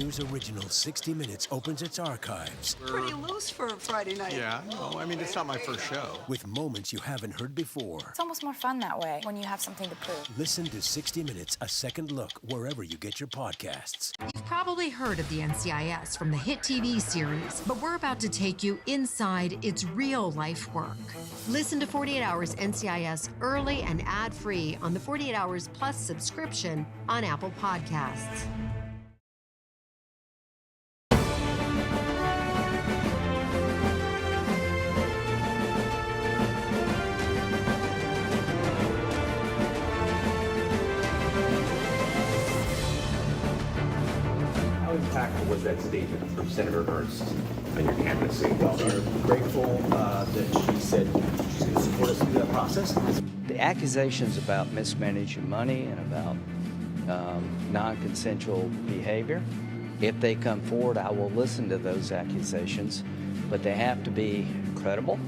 News original 60 Minutes opens its archives. Pretty loose for a Friday night. Yeah, no, I mean, it's not my first show. With moments you haven't heard before. It's almost more fun that way when you have something to prove. Listen to 60 Minutes, a second look, wherever you get your podcasts. You've probably heard of the NCIS from the hit TV series, but we're about to take you inside its real-life work. Listen to 48 Hours NCIS early and ad-free on the 48 Hours Plus subscription on Apple Podcasts. How impactful was that statement from Senator Ernst on your candidacy? Well, we're grateful that she said she's going to support us through that process. The accusations about mismanaging money and about non-consensual behavior, if they come forward, I will listen to those accusations, but they have to be credible.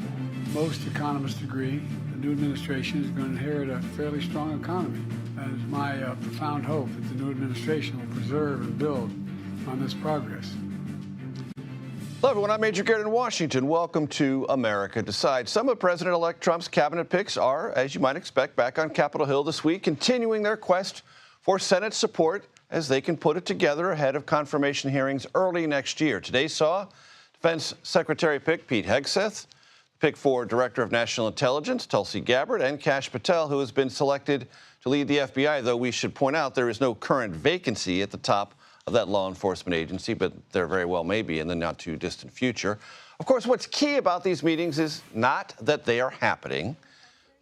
Most economists agree the new administration is going to inherit a fairly strong economy. That is my profound hope that the new administration will preserve and build on this progress. Hello, everyone. I'm Major Garrett in Washington. Welcome to America Decides. Some of President-elect Trump's cabinet picks are, as you might expect, back on Capitol Hill this week, continuing their quest for Senate support as they can put it together ahead of confirmation hearings early next year. Today saw Defense Secretary pick Pete Hegseth, pick for Director of National Intelligence Tulsi Gabbard, and Kash Patel, who has been selected to lead the FBI, though we should point out there is no current vacancy at the top of that law enforcement agency, but there very well may be in the not too distant future. Of course, what's key about these meetings is not that they are happening,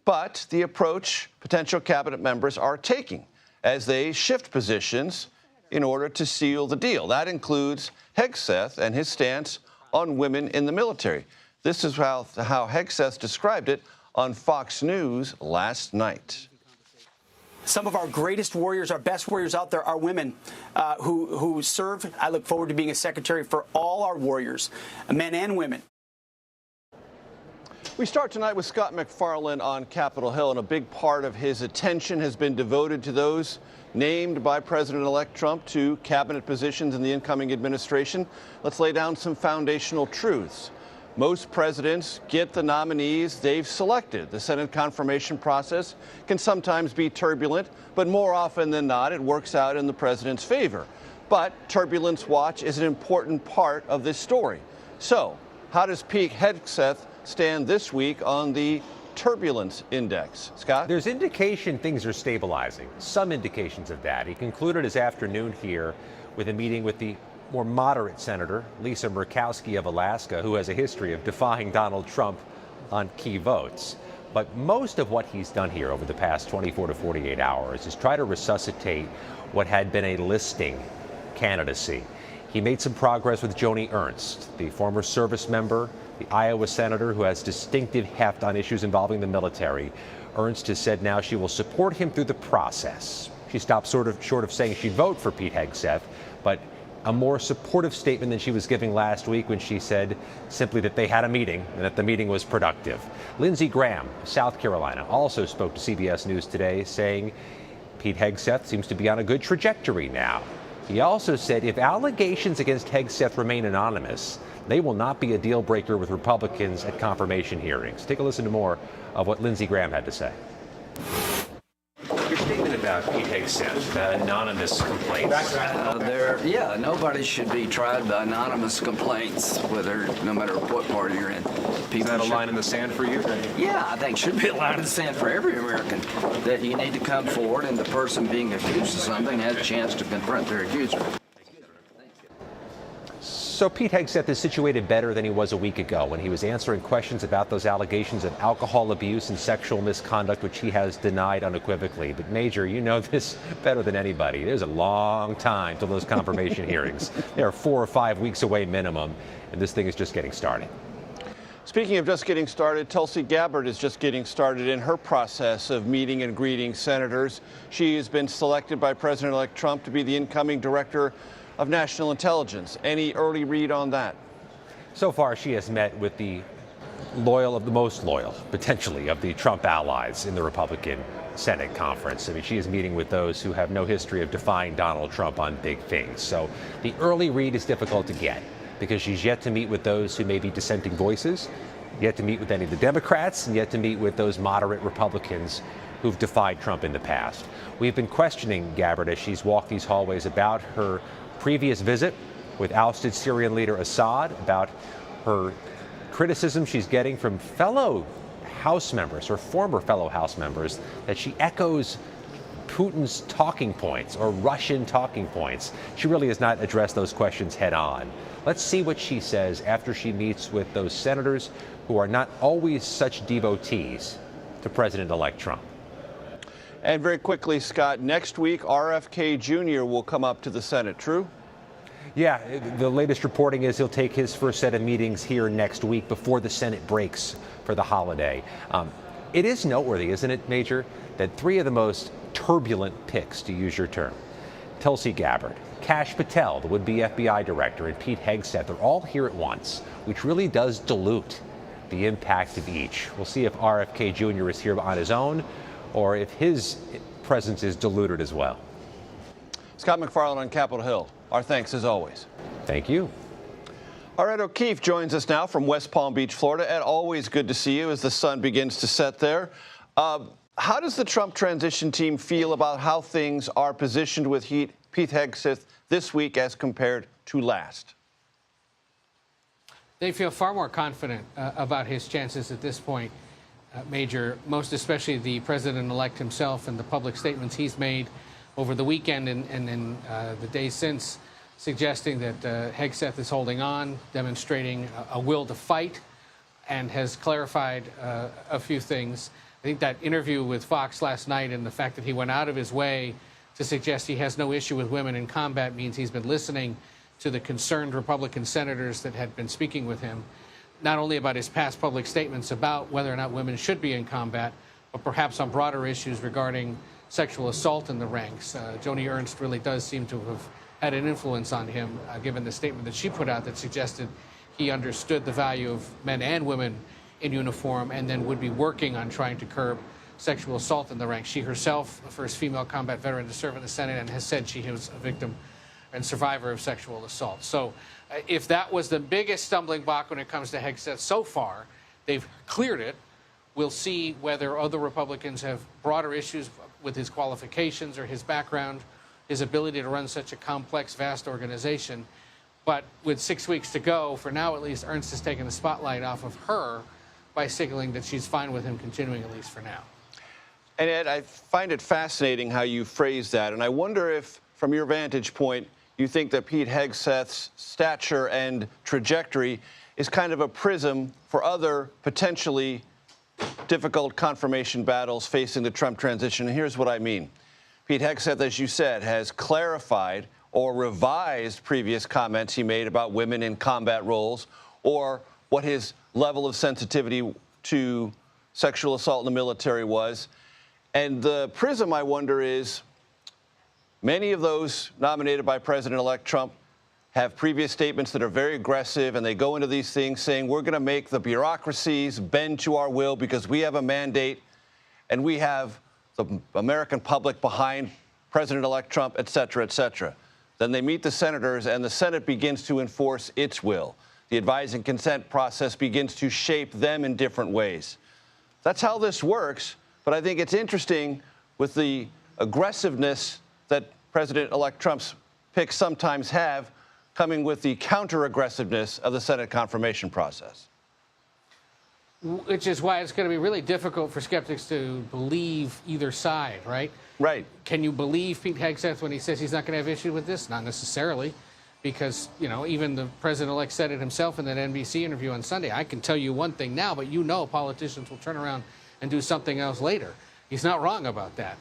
but the approach potential cabinet members are taking as they shift positions in order to seal the deal. That includes Hegseth and his stance on women in the military. This is how Hegseth described it on Fox News last night. Some of our greatest warriors, our best warriors out there are women who serve. I look forward to being a secretary for all our warriors, men and women. We start tonight with Scott McFarland on Capitol Hill, and a big part of his attention has been devoted to those named by President-elect Trump to cabinet positions in the incoming administration. Let's lay down some foundational truths. Most presidents get the nominees they've selected. The Senate confirmation process can sometimes be turbulent, but more often than not, it works out in the president's favor. But Turbulence Watch is an important part of this story. So, how does Pete Hegseth stand this week on the Turbulence Index? Scott? There's indication things are stabilizing. Some indications of that. He concluded his afternoon here with a meeting with the more moderate Senator Lisa Murkowski of Alaska, who has a history of defying Donald Trump on key votes. But most of what he's done here over the past 24 to 48 hours is try to resuscitate what had been a listing candidacy. He made some progress with Joni Ernst, the former service member, the Iowa senator who has distinctive heft on issues involving the military. Ernst has said now she will support him through the process. She stopped short of saying she'd vote for Pete Hegseth, but a more supportive statement than she was giving last week when she said simply that they had a meeting and that the meeting was productive. Lindsey Graham, South Carolina, also spoke to CBS News today, saying Pete Hegseth seems to be on a good trajectory now. He also said if allegations against Hegseth remain anonymous, they will not be a deal breaker with Republicans at confirmation hearings. Take a listen to more of what Lindsey Graham had to say. Your statement about Pete Hegseth, anonymous complaints. Nobody should be tried by anonymous complaints, no matter what party you're in. Is that a line in the sand for you? Yeah, I think should be a line in the sand for every American, that you need to come forward and the person being accused of something has a chance to confront their accuser. So Pete Hegseth is situated better than he was a week ago when he was answering questions about those allegations of alcohol abuse and sexual misconduct, which he has denied unequivocally. But Major, you know this better than anybody. There's a long time till those confirmation hearings. They are 4 or 5 weeks away minimum, and this thing is just getting started. Speaking of just getting started, Tulsi Gabbard is just getting started in her process of meeting and greeting senators. She has been selected by President-elect Trump to be the incoming director of National Intelligence. Any early read on that? So far, she has met with the most loyal, potentially, of the Trump allies in the Republican Senate conference. I mean, she is meeting with those who have no history of defying Donald Trump on big things. So the early read is difficult to get because she's yet to meet with those who may be dissenting voices, yet to meet with any of the Democrats, and yet to meet with those moderate Republicans who've defied Trump in the past. We've been questioning Gabbard as she's walked these hallways about her previous visit with ousted Syrian leader Assad, about her criticism she's getting from fellow House members, or former fellow House members, that she echoes Putin's talking points or Russian talking points. She really has not addressed those questions head on. Let's see what she says after she meets with those senators who are not always such devotees to President-elect Trump. And very quickly, Scott, next week, RFK Jr. will come up to the Senate, true? Yeah, the latest reporting is he'll take his first set of meetings here next week before the Senate breaks for the holiday. It is noteworthy, isn't it, Major, that three of the most turbulent picks, to use your term, Tulsi Gabbard, Kash Patel, the would-be FBI director, and Pete Hegseth are all here at once, which really does dilute the impact of each. We'll see if RFK Jr. is here on his own or if his presence is diluted as well. Scott McFarland on Capitol Hill. Our thanks as always. Thank you. All right, O'Keefe joins us now from West Palm Beach, Florida. Ed, always good to see you as the sun begins to set there. How does the Trump transition team feel about how things are positioned with Pete Hegseth this week as compared to last? They feel far more confident about his chances at this point, Major, most especially the president-elect himself and the public statements he's made over the weekend and in the days since, suggesting that Hegseth is holding on, demonstrating a will to fight, and has clarified a few things. I think that interview with Fox last night and the fact that he went out of his way to suggest he has no issue with women in combat means he's been listening to the concerned Republican senators that had been speaking with him, not only about his past public statements about whether or not women should be in combat, but perhaps on broader issues regarding sexual assault in the ranks. Joni Ernst really does seem to have had an influence on him, given the statement that she put out that suggested he understood the value of men and women in uniform and then would be working on trying to curb sexual assault in the ranks. She herself, the first female combat veteran to serve in the Senate, and has said she was a victim and survivor of sexual assault. So if that was the biggest stumbling block when it comes to Hegseth so far, they've cleared it. We'll see whether other Republicans have broader issues with his qualifications or his background, his ability to run such a complex, vast organization. But with 6 weeks to go, for now at least, Ernst has taken the spotlight off of her by signaling that she's fine with him continuing, at least for now. And Ed, I find it fascinating how you phrase that. And I wonder if, from your vantage point, you think that Pete Hegseth's stature and trajectory is kind of a prism for other potentially difficult confirmation battles facing the Trump transition. And here's what I mean. Pete Hegseth, as you said, has clarified or revised previous comments he made about women in combat roles, or what his level of sensitivity to sexual assault in the military was. And the prism, I wonder, is many of those nominated by President-elect Trump have previous statements that are very aggressive, and they go into these things saying, we're going to make the bureaucracies bend to our will because we have a mandate and we have the American public behind President-elect Trump, et cetera, et cetera. Then they meet the senators, and the Senate begins to enforce its will. The advise and consent process begins to shape them in different ways. That's how this works, but I think it's interesting with the aggressiveness that President-elect Trump's picks sometimes have, coming with the counter-aggressiveness of the Senate confirmation process. Which is why it's going to be really difficult for skeptics to believe either side, right? Right. Can you believe Pete Hegseth when he says he's not going to have issue with this? Not necessarily, because, you know, even the president-elect said it himself in that NBC interview on Sunday. I can tell you one thing now, but you know politicians will turn around and do something else later. He's not wrong about that.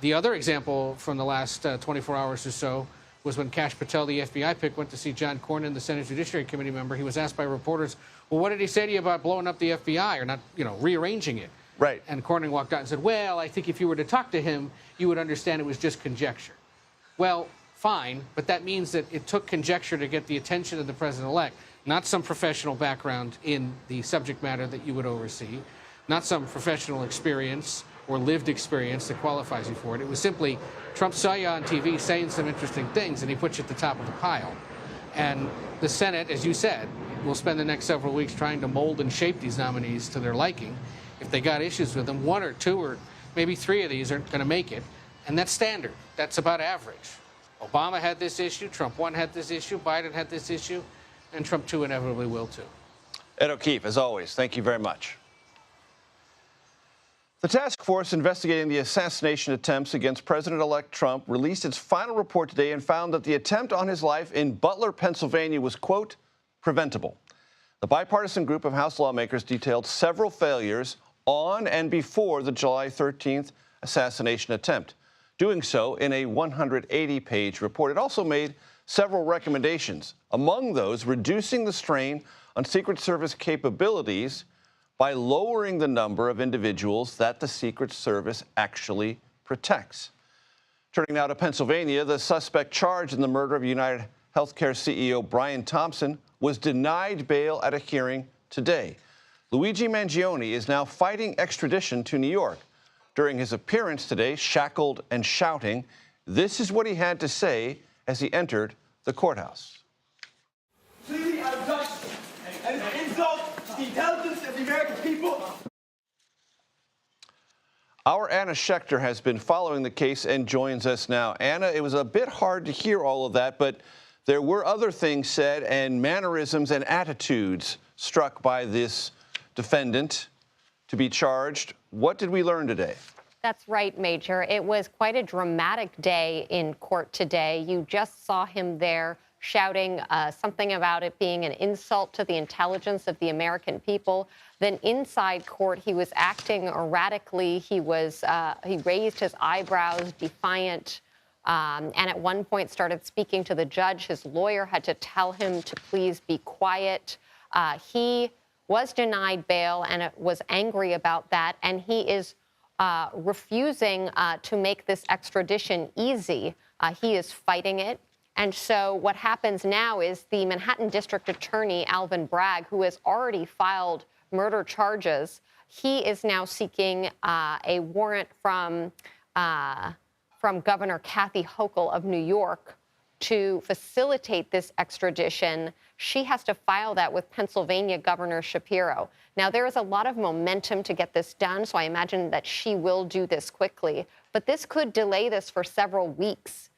The other example from the last 24 hours or so was when Kash Patel, the FBI pick, went to see John Cornyn, the Senate Judiciary Committee member. He was asked by reporters, well, what did he say to you about blowing up the FBI or not, you know, rearranging it? Right. And Cornyn walked out and said, well, I think if you were to talk to him, you would understand it was just conjecture. Well, fine, but that means that it took conjecture to get the attention of the president-elect, not some professional background in the subject matter that you would oversee, not some professional experience or lived experience that qualifies you for it. It was simply Trump saw you on TV saying some interesting things, and he put you at the top of the pile. And the Senate, as you said, will spend the next several weeks trying to mold and shape these nominees to their liking. If they got issues with them, one or two or maybe three of these aren't going to make it. And that's standard. That's about average. Obama had this issue. Trump 1 had this issue. Biden had this issue. And Trump 2 inevitably will, too. Ed O'Keefe, as always, thank you very much. The task force investigating the assassination attempts against President-elect Trump released its final report today and found that the attempt on his life in Butler, Pennsylvania was, quote, preventable. The bipartisan group of House lawmakers detailed several failures on and before the July 13th assassination attempt, doing so in a 180-page report. It also made several recommendations, among those reducing the strain on Secret Service capabilities by lowering the number of individuals that the Secret Service actually protects. Turning now to Pennsylvania, the suspect charged in the murder of UnitedHealthcare CEO Brian Thompson was denied bail at a hearing today. Luigi Mangione is now fighting extradition to New York. During his appearance today, shackled and shouting, this is what he had to say as he entered the courthouse. Completely out of touch and an insult to the intelligence of the American people. Our Anna Schechter has been following the case and joins us now. Anna, it was a bit hard to hear all of that, but there were other things said and mannerisms and attitudes struck by this defendant to be charged. What did we learn today? That's right, Major. It was quite a dramatic day in court today. You just saw him there shouting something about it being an insult to the intelligence of the American people. Then inside court, he was acting erratically. He raised his eyebrows, defiant, and at one point started speaking to the judge. His lawyer had to tell him to please be quiet. He was denied bail and was angry about that, and he is refusing to make this extradition easy. He is fighting it. And so what happens now is the Manhattan District Attorney, Alvin Bragg, who has already filed murder charges, he is now seeking a warrant from Governor Kathy Hochul of New York to facilitate this extradition. She has to file that with Pennsylvania Governor Shapiro. Now, there is a lot of momentum to get this done, so I imagine that she will do this quickly. But this could delay this for several weeks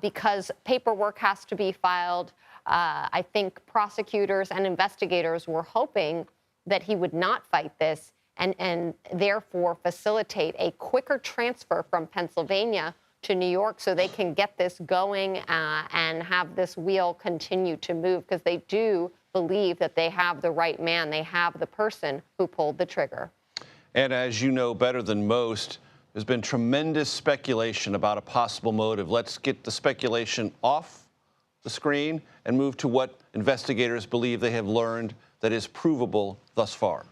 because paperwork has to be filed. I think prosecutors and investigators were hoping that he would not fight this and therefore facilitate a quicker transfer from Pennsylvania to New York so they can get this going and have this wheel continue to move, because they do believe that they have the right man. They have the person who pulled the trigger. And as you know better than most, there's been tremendous speculation about a possible motive. Let's get the speculation off the screen and move to what investigators believe they have learned that is provable thus far.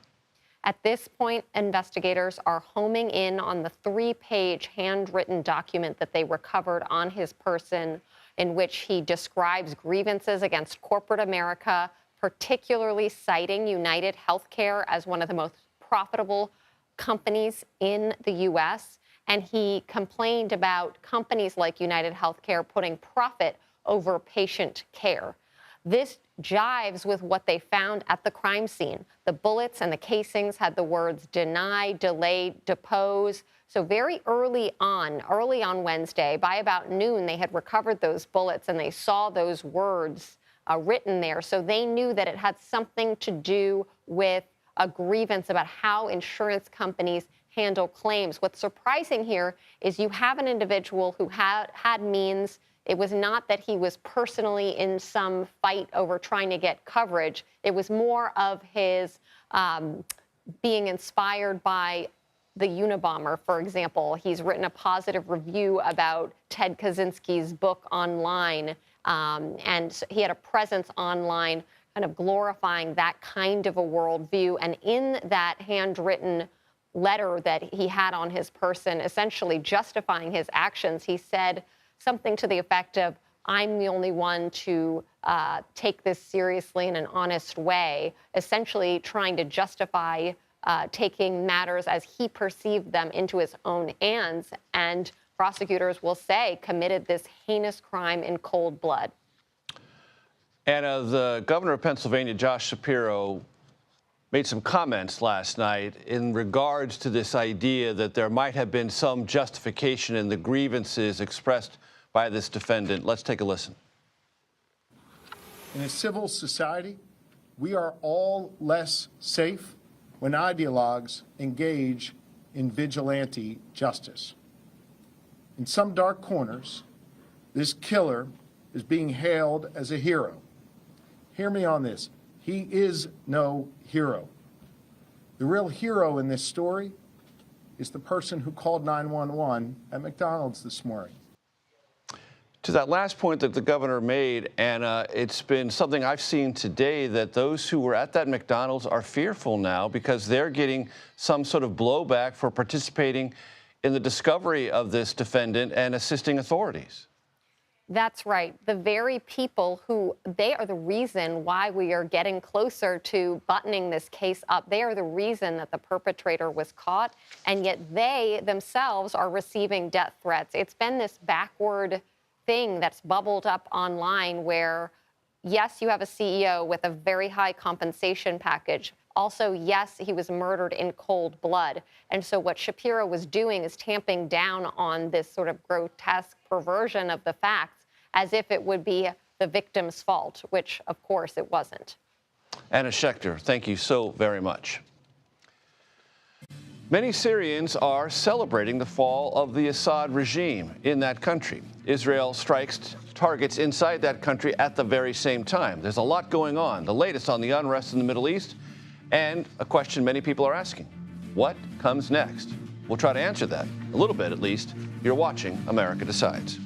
At this point, investigators are homing in on the 3-page handwritten document that they recovered on his person, in which he describes grievances against corporate America, particularly citing UnitedHealthcare as one of the most profitable companies in the U.S. And he complained about companies like UnitedHealthcare putting profit over patient care. This jives with what they found at the crime scene. The bullets and the casings had the words deny, delay, depose. So very early on Wednesday, by about noon, they had recovered those bullets and they saw those words written there. So they knew that it had something to do with a grievance about how insurance companies handle claims. What's surprising here is you have an individual who had means. It was not that he was personally in some fight over trying to get coverage. It was more of his being inspired by the Unabomber, for example. He's written a positive review about Ted Kaczynski's book online, and he had a presence online kind of glorifying that kind of a worldview. And in that handwritten letter that he had on his person, essentially justifying his actions, he said something to the effect of, I'm the only one to take this seriously in an honest way, essentially trying to justify taking matters as he perceived them into his own hands, and prosecutors will say committed this heinous crime in cold blood. Anna, the governor of Pennsylvania, Josh Shapiro, made some comments last night in regards to this idea that there might have been some justification in the grievances expressed by this defendant. Let's take a listen. In a civil society, we are all less safe when ideologues engage in vigilante justice. In some dark corners, this killer is being hailed as a hero. Hear me on this. He is no hero. The real hero in this story is the person who called 911 at McDonald's this morning. To that last point that the governor made, Anna, it's been something I've seen today that those who were at that McDonald's are fearful now because they're getting some sort of blowback for participating in the discovery of this defendant and assisting authorities. That's right. The very people who, they are the reason why we are getting closer to buttoning this case up. They are the reason that the perpetrator was caught, and yet they themselves are receiving death threats. It's been this backward thing that's bubbled up online where, yes, you have a CEO with a very high compensation package. Also, yes, he was murdered in cold blood. And so what Shapiro was doing is tamping down on this sort of grotesque perversion of the facts as if it would be the victim's fault, which, of course, it wasn't. Anna Schechter, thank you so very much. Many Syrians are celebrating the fall of the Assad regime in that country. Israel strikes targets inside that country at the very same time. There's a lot going on. The latest on the unrest in the Middle East, and a question many people are asking: what comes next? We'll try to answer that, a little bit at least. You're watching America Decides.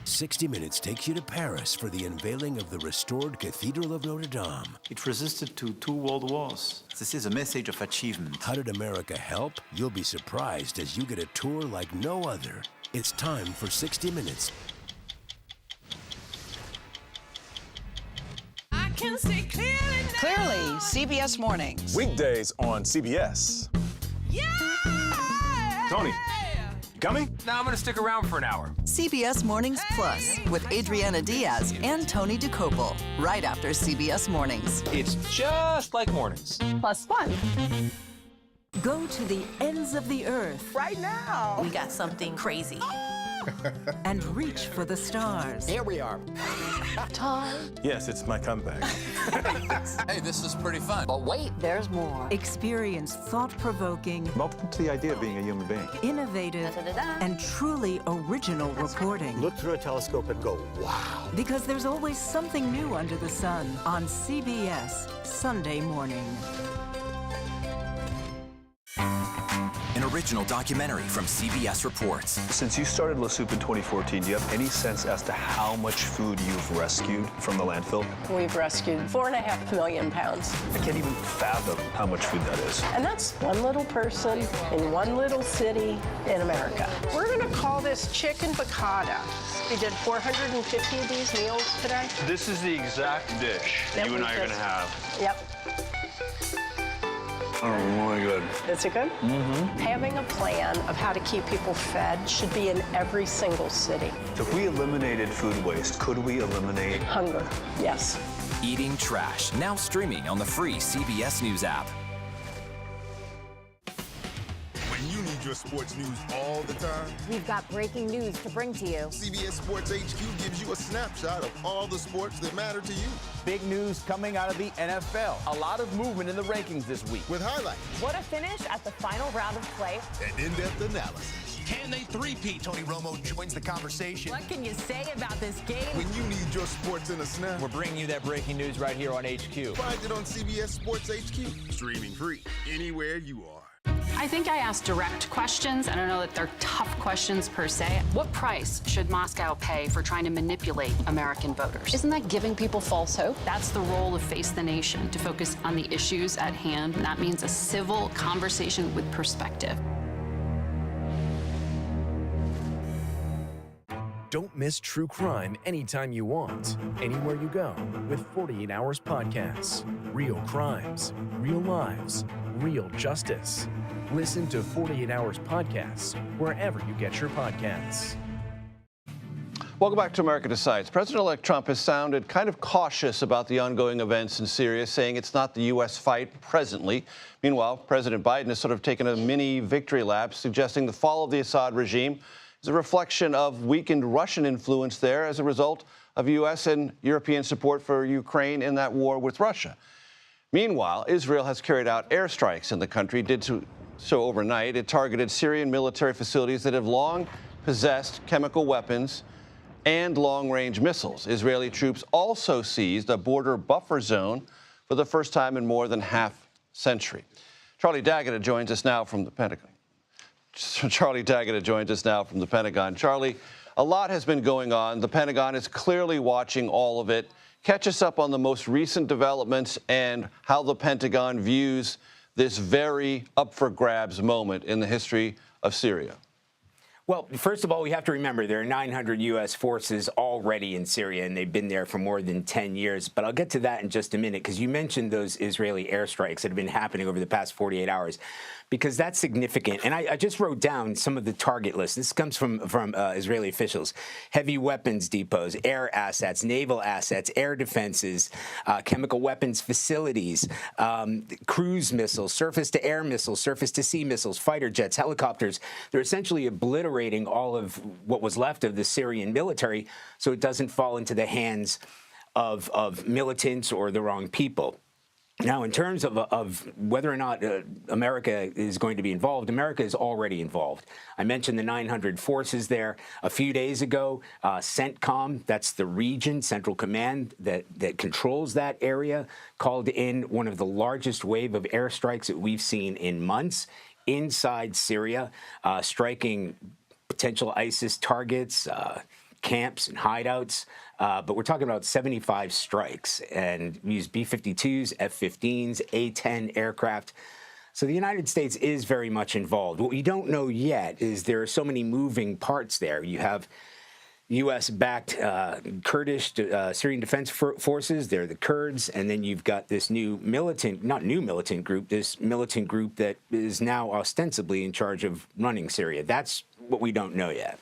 "60 Minutes takes you to Paris for the unveiling of the restored Cathedral of Notre Dame. It resisted to 2 world wars. This is a message of achievement. How did America help? You'll be surprised as you get a tour like no other. It's time for 60 Minutes. I can see clearly now. Clearly, CBS Mornings. Weekdays on CBS. Yeah! Tony, coming? No, I'm going to stick around for an hour. CBS Mornings Plus with Adriana Diaz and Tony DeCopel, right after CBS Mornings. It's just like mornings. Plus fun. Go to the ends of the earth. Right now. We got something crazy. And reach for the stars. Here we are. Time. Yes, it's my comeback. Hey, this is pretty fun. But wait, there's more. Experience thought-provoking. I'm open to the idea of being a human being. Innovative and truly original reporting. Look through a telescope and go, wow. Because there's always something new under the sun on CBS Sunday morning. An original documentary from CBS Reports. Since you started La Soup in 2014, do you have any sense as to how much food you've rescued from the landfill? We've rescued 4.5 million pounds. I can't even fathom how much food that is. And that's one little person in one little city in America. We're going to call this chicken piccata. We did 450 of these meals today. This is the exact dish that you and I are going to have. Yep. Oh, really good. Is it good? Mm-hmm. Having a plan of how to keep people fed should be in every single city. If we eliminated food waste, could we eliminate hunger? Yes. Eating Trash, now streaming on the free CBS News app. When you need your sports news all the time, we've got breaking news to bring to you. CBS Sports HQ gives you a snapshot of all the sports that matter to you. Big news coming out of the NFL. A lot of movement in the rankings this week. With highlights. What a finish at the final round of play. And in-depth analysis. Can they three-peat? Tony Romo joins the conversation. What can you say about this game? When you need your sports in a snap, we're bringing you that breaking news right here on HQ. Find it on CBS Sports HQ. Streaming free anywhere you are. I think I asked direct questions. I don't know that they're tough questions per se. What price should Moscow pay for trying to manipulate American voters? Isn't that giving people false hope? That's the role of Face the Nation, to focus on the issues at hand. And that means a civil conversation with perspective. Don't miss true crime anytime you want, anywhere you go with 48 Hours Podcasts. Real crimes, real lives, real justice. Listen to 48 Hours Podcasts wherever you get your podcasts. Welcome back to America Decides. President-elect Trump has sounded kind of cautious about the ongoing events in Syria, saying it's not the U.S. fight presently. Meanwhile, President Biden has sort of taken a mini victory lap, suggesting the fall of the Assad regime is a reflection of weakened Russian influence there as a result of U.S. and European support for Ukraine in that war with Russia. Meanwhile, Israel has carried out airstrikes in the country, did so overnight. It targeted Syrian military facilities that have long possessed chemical weapons and long-range missiles. Israeli troops also seized a border buffer zone for the first time in more than half a century. Charlie D'Agata joins us now from the Pentagon. Charlie, a lot has been going on. The Pentagon is clearly watching all of it. Catch us up on the most recent developments and how the Pentagon views this very up-for-grabs moment in the history of Syria. Well, first of all, we have to remember there are 900 U.S. forces already in Syria, and they've been there for more than 10 years. But I'll get to that in just a minute, because you mentioned those Israeli airstrikes that have been happening over the past 48 hours, because that's significant. And I just wrote down some of the target lists. This comes from Israeli officials. Heavy weapons depots, air assets, naval assets, air defenses, chemical weapons facilities, cruise missiles, surface-to-air missiles, surface-to-sea missiles, fighter jets, helicopters. They're essentially obliterating all of what was left of the Syrian military so it doesn't fall into the hands of militants or the wrong people. Now, in terms of whether or not America is going to be involved, America is already involved. I mentioned the 900 forces there. A few days ago, CENTCOM, that's the region, Central Command, that controls that area, called in one of the largest wave of airstrikes that we've seen in months inside Syria, striking potential ISIS targets, camps and hideouts. But we're talking about 75 strikes, and we use B-52s, F-15s, A-10 aircraft. So the United States is very much involved. What we don't know yet is there are so many moving parts there. You have U.S.-backed Kurdish Syrian Defense Forces. They're the Kurds. And then you've got this new militant, this militant group that is now ostensibly in charge of running Syria. That's what we don't know yet.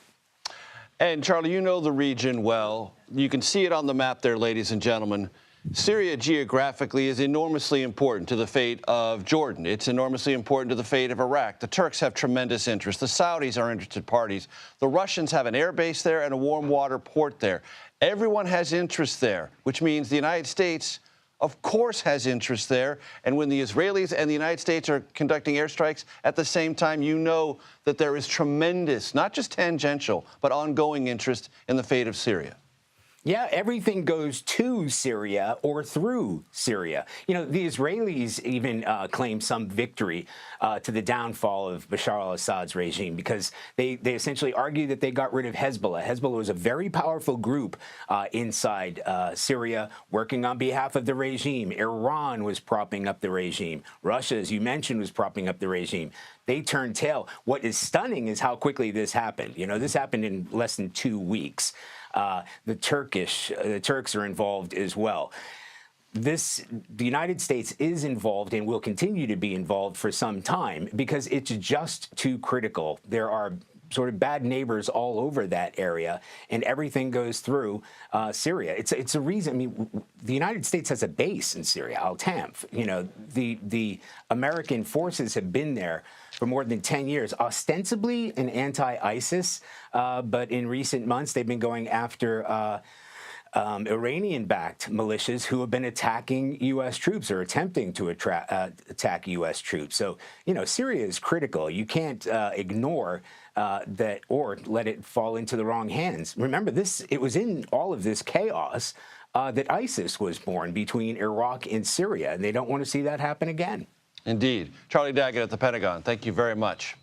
And, Charlie, you know the region well. You can see it on the map there, ladies and gentlemen. Syria geographically is enormously important to the fate of Jordan. It's enormously important to the fate of Iraq. The Turks have tremendous interest. The Saudis are interested parties. The Russians have an air base there and a warm water port there. Everyone has interest there, which means the United States, of course, has interest there. And when the Israelis and the United States are conducting airstrikes at the same time, you know that there is tremendous, not just tangential, but ongoing interest in the fate of Syria. Yeah, everything goes to Syria or through Syria. You know, the Israelis even claim some victory to the downfall of Bashar al-Assad's regime, because they essentially argue that they got rid of Hezbollah. Hezbollah was a very powerful group inside Syria working on behalf of the regime. Iran was propping up the regime. Russia, as you mentioned, was propping up the regime. They turned tail. What is stunning is how quickly this happened. You know, this happened in less than 2 weeks. The Turks are involved as well. The United States is involved and will continue to be involved for some time because it's just too critical. There are sort of bad neighbors all over that area, and everything goes through Syria. It's a reason. I mean, the United States has a base in Syria, Al-Tanf. You know, the American forces have been there for more than 10 years, ostensibly an anti-ISIS, but in recent months they've been going after Iranian-backed militias who have been attacking U.S. troops or attempting to attack U.S. troops. So, you know, Syria is critical. You can't ignore that or let it fall into the wrong hands. Remember, it was in all of this chaos that ISIS was born between Iraq and Syria, and they don't want to see that happen again. Indeed. Charlie Daggett at the Pentagon, thank you very much.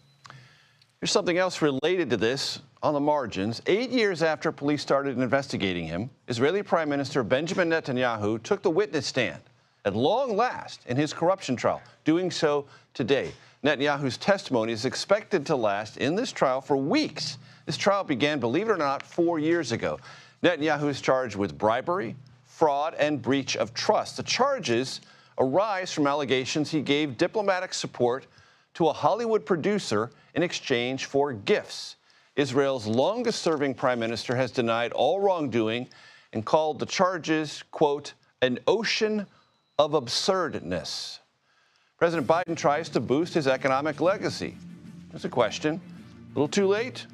Here's something else related to this on the margins. 8 years after police started investigating him, Israeli Prime Minister Benjamin Netanyahu took the witness stand at long last in his corruption trial, doing so today. Netanyahu's testimony is expected to last in this trial for weeks. His trial began, believe it or not, 4 years ago. Netanyahu is charged with bribery, fraud, and breach of trust. The charges arise from allegations he gave diplomatic support to a Hollywood producer in exchange for gifts. Israel's longest-serving prime minister has denied all wrongdoing and called the charges, quote, an ocean of absurdness. President Biden tries to boost his economic legacy. There's a question. A little too late?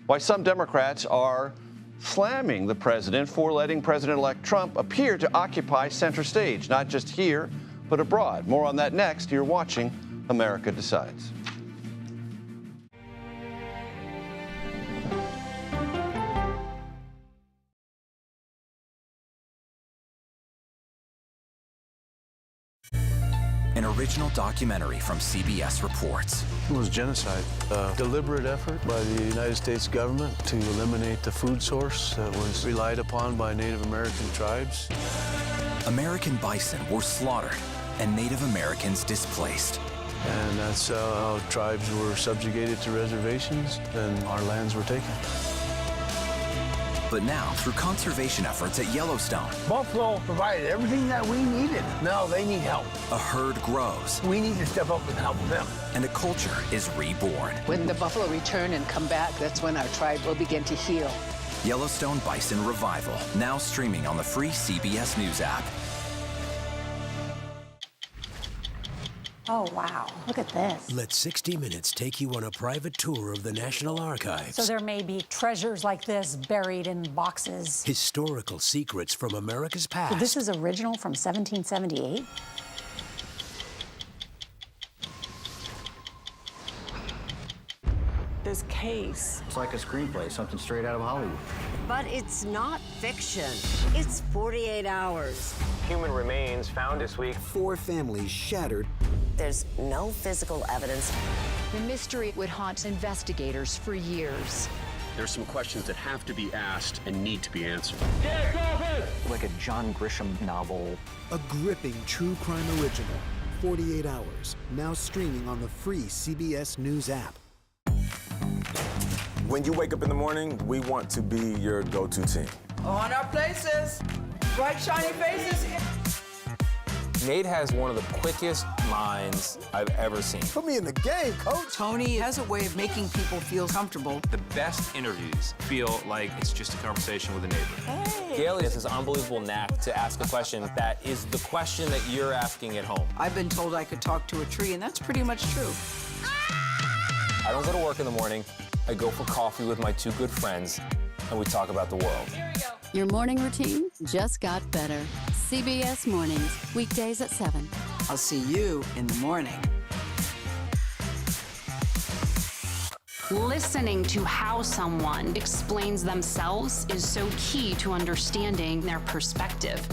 Why some Democrats are slamming the president for letting President-elect Trump appear to occupy center stage, not just here, but abroad. More on that next. You're watching America Decides. An original documentary from CBS Reports. It was genocide, a deliberate effort by the United States government to eliminate the food source that was relied upon by Native American tribes. American bison were slaughtered and Native Americans displaced. And that's how tribes were subjugated to reservations and our lands were taken. But now, through conservation efforts at Yellowstone, Buffalo provided everything that we needed. Now they need help. a herd grows We need to step up and help them. and a culture is reborn. When the buffalo return and come back, that's when our tribe will begin to heal. Yellowstone Bison Revival, now streaming on the free CBS News app. Oh, wow. Look at this. Let 60 Minutes take you on a private tour of the National Archives. So there may be treasures like this buried in boxes. Historical secrets from America's past. So this is original from 1778? This case. It's like a screenplay, something straight out of Hollywood. But it's not fiction. It's 48 hours. Human remains found this week. 4 families shattered. There's no physical evidence. The mystery would haunt investigators for years. There's some questions that have to be asked and need to be answered. Like a John Grisham novel. A gripping true crime original. 48 hours. Now streaming on the free CBS News app. When you wake up in the morning, we want to be your go-to team. On our places. Bright, shiny faces. Nate has one of the quickest minds I've ever seen. Put me in the game, coach. Tony has a way of making people feel comfortable. The best interviews feel like it's just a conversation with a neighbor. Hey. Gail has this unbelievable knack to ask a question that is the question that you're asking at home. I've been told I could talk to a tree, and that's pretty much true. I don't go to work in the morning. I go for coffee with my 2 good friends, and we talk about the world. Your morning routine just got better. CBS Mornings, weekdays at 7. I'll see you in the morning. Listening to how someone explains themselves is so key to understanding their perspective.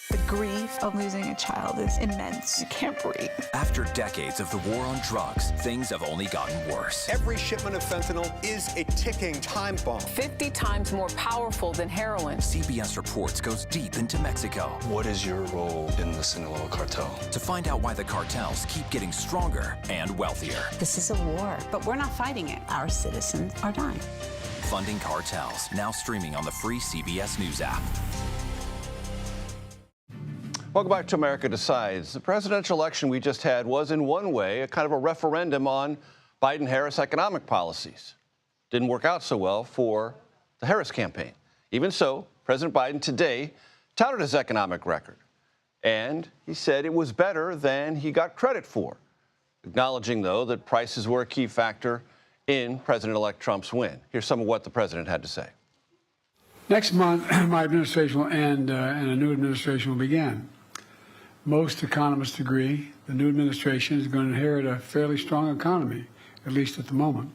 The grief of losing a child is immense. You can't breathe. After decades of the war on drugs, things have only gotten worse. Every shipment of fentanyl is a ticking time bomb. 50 times more powerful than heroin. CBS Reports goes deep into Mexico. What is your role in the Sinaloa cartel? To find out why the cartels keep getting stronger and wealthier. This is a war, but we're not fighting it. Our citizens are dying. Funding Cartels, now streaming on the free CBS News app. Welcome back to America Decides. The presidential election we just had was, in one way, a kind of a referendum on Biden-Harris economic policies. Didn't work out so well for the Harris campaign. Even so, President Biden today touted his economic record, and he said it was better than he got credit for, acknowledging, though, that prices were a key factor in President-elect Trump's win. Here's some of what the president had to say. Next month, my administration will end and a new administration will begin. Most economists agree the new administration is going to inherit a fairly strong economy, at least at the moment.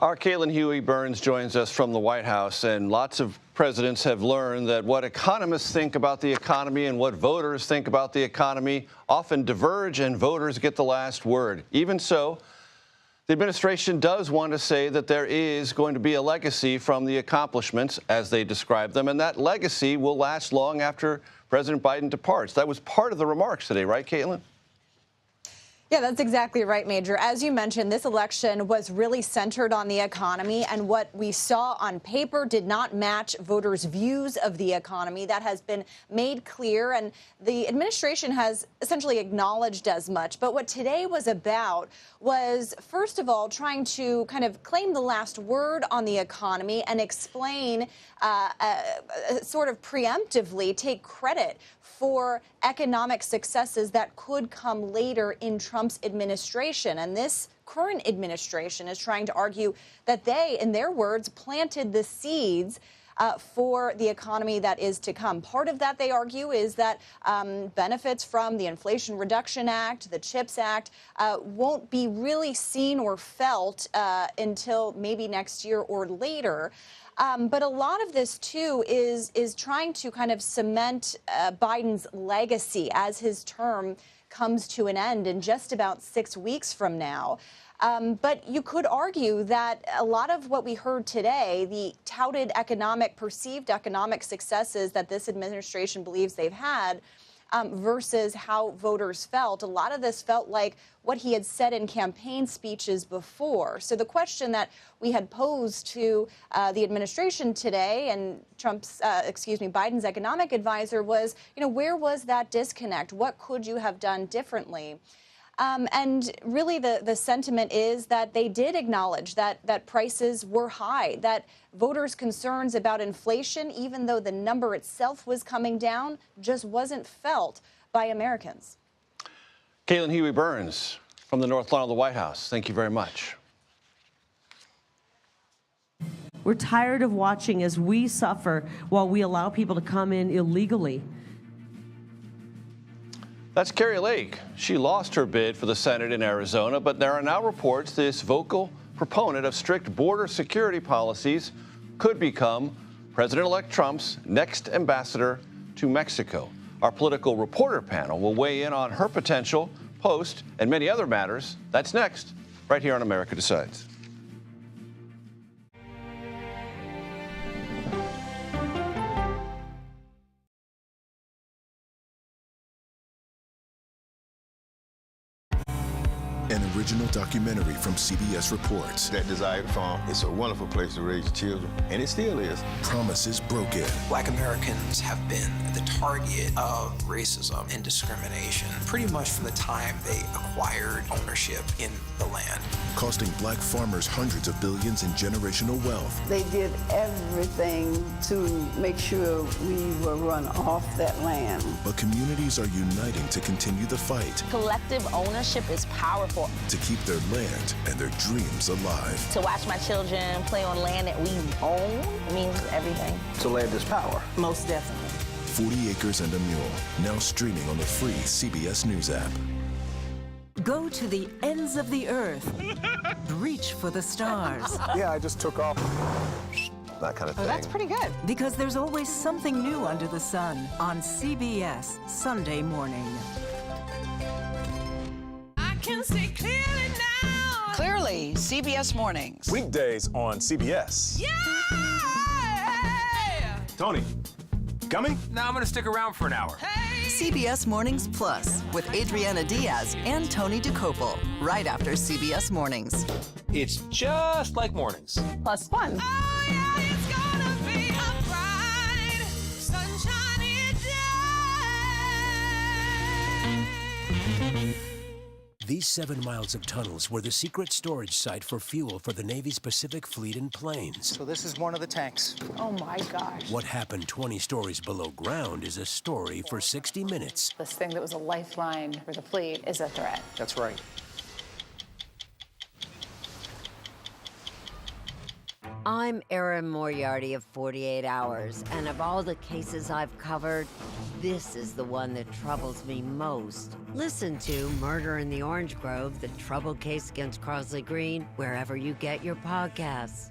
Our Caitlin Huey-Burns joins us from the White House, and lots of presidents have learned that what economists think about the economy and what voters think about the economy often diverge, and voters get the last word. Even so, the administration does want to say that there is going to be a legacy from the accomplishments, as they describe them, and that legacy will last long after President Biden departs. That was part of the remarks today, right, Caitlin? Yeah, that's exactly right, Major. As you mentioned, this election was really centered on the economy, and what we saw on paper did not match voters' views of the economy. That has been made clear, and the administration has essentially acknowledged as much. But what today was about was, first of all, trying to kind of claim the last word on the economy and explain sort of preemptively take credit for economic successes that could come later in Trump's administration. And this current administration is trying to argue that they, in their words, planted the seeds for the economy that is to come. Part of that, they argue, is that benefits from the Inflation Reduction Act, the CHIPS Act, won't be really seen or felt until maybe next year or later. But a lot of this, too, is trying to kind of cement Biden's legacy as his term comes to an end in just about 6 weeks from now. But you could argue that a lot of what we heard today, the touted perceived economic successes that this administration believes they've had, versus how voters felt. A lot of this felt like what he had said in campaign speeches before. So the question that we had posed to the administration today and Biden's economic advisor was, where was that disconnect? What could you have done differently? And really the sentiment is that they did acknowledge that prices were high, that voters' concerns about inflation, even though the number itself was coming down, just wasn't felt by Americans. Caitlin Huey-Burns from the North Lawn of the White House, thank you very much. We're tired of watching as we suffer while we allow people to come in illegally. That's Carrie Lake. She lost her bid for the Senate in Arizona, but there are now reports this vocal proponent of strict border security policies could become President-elect Trump's next ambassador to Mexico. Our political reporter panel will weigh in on her potential post and many other matters. That's next, right here on America Decides. An original documentary from CBS Reports. That desired farm, it's a wonderful place to raise children, and it still is. Promises broken. Black Americans have been the target of racism and discrimination pretty much from the time they acquired ownership in the land. Costing black farmers hundreds of billions in generational wealth. They did everything to make sure we were run off that land. But communities are uniting to continue the fight. Collective ownership is powerful. To keep their land and their dreams alive. To watch my children play on land that we own means everything. So land is power. Most definitely. 40 Acres and a Mule, now streaming on the free CBS News app. Go to the ends of the earth. Reach for the stars. Yeah, I just took off. That kind of thing. Oh, that's pretty good. Because there's always something new under the sun on CBS Sunday morning. Can see clearly now. Clearly, CBS Mornings. Weekdays on CBS. Yeah! Tony, coming? No, I'm going to stick around for an hour. Hey! CBS Mornings Plus with Adriana Diaz and Tony DeCopel, right after CBS Mornings. It's just like mornings. Plus fun. Oh, yeah, it's gonna be a bright, sunshiny day. These 7 miles of tunnels were the secret storage site for fuel for the Navy's Pacific Fleet in planes. So this is one of the tanks. Oh, my gosh. What happened 20 stories below ground is a story for 60 Minutes. This thing that was a lifeline for the fleet is a threat. That's right. I'm Erin Moriarty of 48 Hours, and of all the cases I've covered, this is the one that troubles me most. Listen to Murder in the Orange Grove, the troubled case against Crosley Green, wherever you get your podcasts.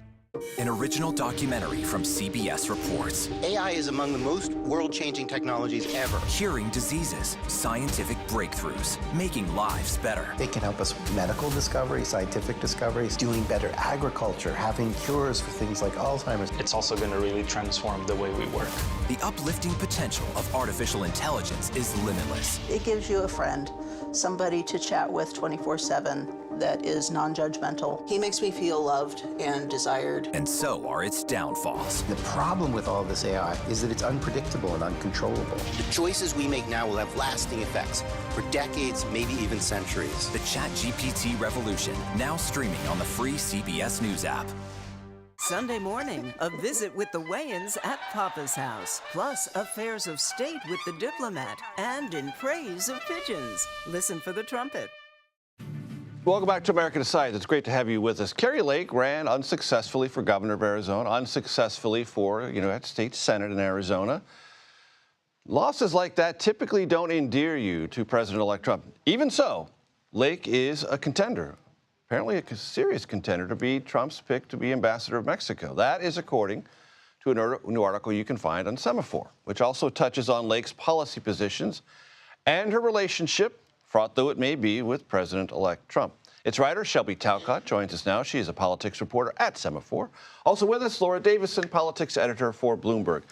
An original documentary from CBS Reports. AI is among the most world-changing technologies ever. Curing diseases, scientific breakthroughs, making lives better. They can help us with medical discoveries, scientific discoveries, doing better agriculture, having cures for things like Alzheimer's. It's also going to really transform the way we work. The uplifting potential of artificial intelligence is limitless. It gives you a friend somebody to chat with 24/7 that is non-judgmental. He makes me feel loved and desired. And so are its downfalls. The problem with all this AI is that it's unpredictable and uncontrollable. The choices we make now will have lasting effects for decades, maybe even centuries. The ChatGPT revolution, now streaming on the free CBS News app. Sunday morning, a visit with the Wayans at Papa's house, plus affairs of state with the diplomat, and in praise of pigeons. Listen for the trumpet. Welcome back to America Decides. It's great to have you with us. Kari Lake ran unsuccessfully for governor of Arizona, unsuccessfully for United States Senate in Arizona. Losses like that typically don't endear you to President-elect Trump. Even so, Lake is a contender. Apparently a serious contender to be Trump's pick to be ambassador of Mexico. That is according to a new article you can find on Semaphore, which also touches on Lake's policy positions and her relationship, fraught though it may be, with President-elect Trump. Its writer, Shelby Talcott, joins us now. She is a politics reporter at Semaphore. Also with us, Laura Davison, politics editor for Bloomberg.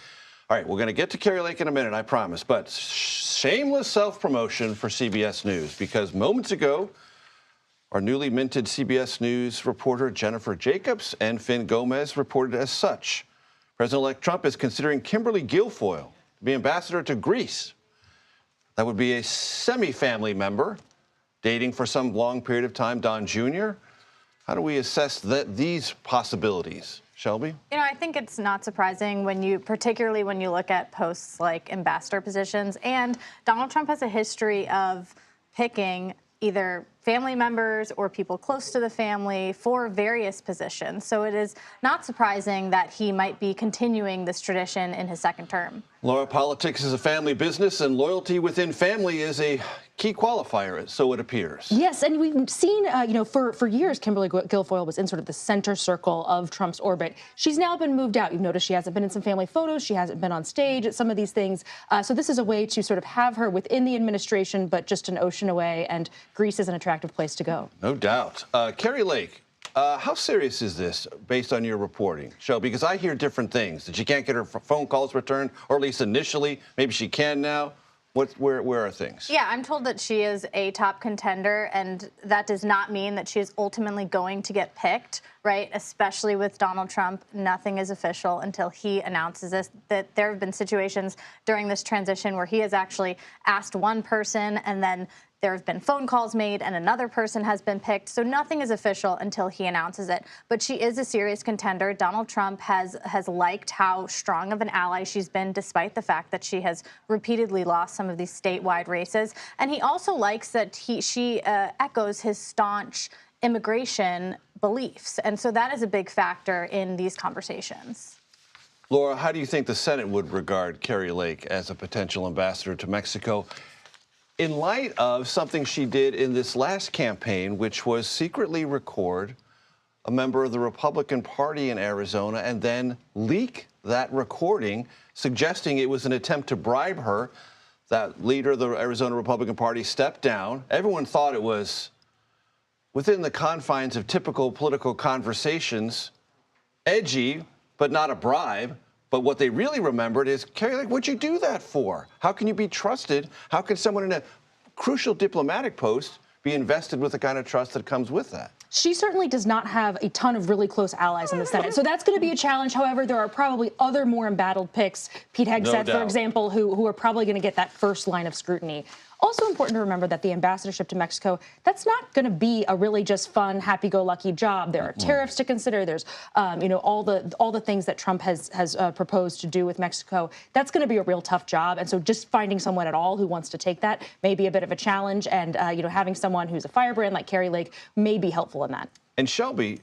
All right, we're going to get to Kari Lake in a minute, I promise, but shameless self-promotion for CBS News, because moments ago, our newly minted CBS News reporter Jennifer Jacobs and Finn Gomez reported as such. President-elect Trump is considering Kimberly Guilfoyle to be ambassador to Greece. That would be a semi-family member, dating for some long period of time Don Jr. How do we assess these possibilities? Shelby? You know, I think it's not surprising particularly when you look at posts like ambassador positions. And Donald Trump has a history of picking either family members or people close to the family for various positions. So it is not surprising that he might be continuing this tradition in his second term. Laura, politics is a family business, and loyalty within family is a key qualifier, so it appears. Yes, and we've seen, for years, Kimberly Guilfoyle was in sort of the center circle of Trump's orbit. She's now been moved out. You've noticed she hasn't been in some family photos. She hasn't been on stage at some of these things. So this is a way to sort of have her within the administration, but just an ocean away, and Greece is an attractive place to go. No doubt. Kari Lake, how serious is this based on your reporting, Shelby? Because I hear different things, that she can't get her phone calls returned, or at least initially. Maybe she can now. Where are things? Yeah, I'm told that she is a top contender, and that does not mean that she is ultimately going to get picked, right? Especially with Donald Trump, nothing is official until he announces this. That there have been situations during this transition where he has actually asked one person, and then there have been phone calls made and another person has been picked. So nothing is official until he announces it. But she is a serious contender. Donald Trump has liked how strong of an ally she's been, despite the fact that she has repeatedly lost some of these statewide races. And he also likes that she echoes his staunch immigration beliefs. And so that is a big factor in these conversations. Laura, how do you think the Senate would regard Kari Lake as a potential ambassador to Mexico, in light of something she did in this last campaign, which was secretly record a member of the Republican Party in Arizona and then leak that recording, suggesting it was an attempt to bribe her? That leader of the Arizona Republican Party stepped down. Everyone thought it was within the confines of typical political conversations, edgy, but not a bribe. But what they really remembered is, Kari Lake, what'd you do that for? How can you be trusted? How can someone in a crucial diplomatic post be invested with the kind of trust that comes with that? She certainly does not have a ton of really close allies in the Senate. So that's going to be a challenge. However, there are probably other more embattled picks, Pete Hegseth, for example, who are probably going to get that first line of scrutiny. Also important to remember that the ambassadorship to Mexico, that's not going to be a really just fun, happy-go-lucky job. There are tariffs to consider. There's, all the things that Trump has proposed to do with Mexico. That's going to be a real tough job. And so just finding someone at all who wants to take that may be a bit of a challenge. And, having someone who's a firebrand like Kari Lake may be helpful in that. And Shelby,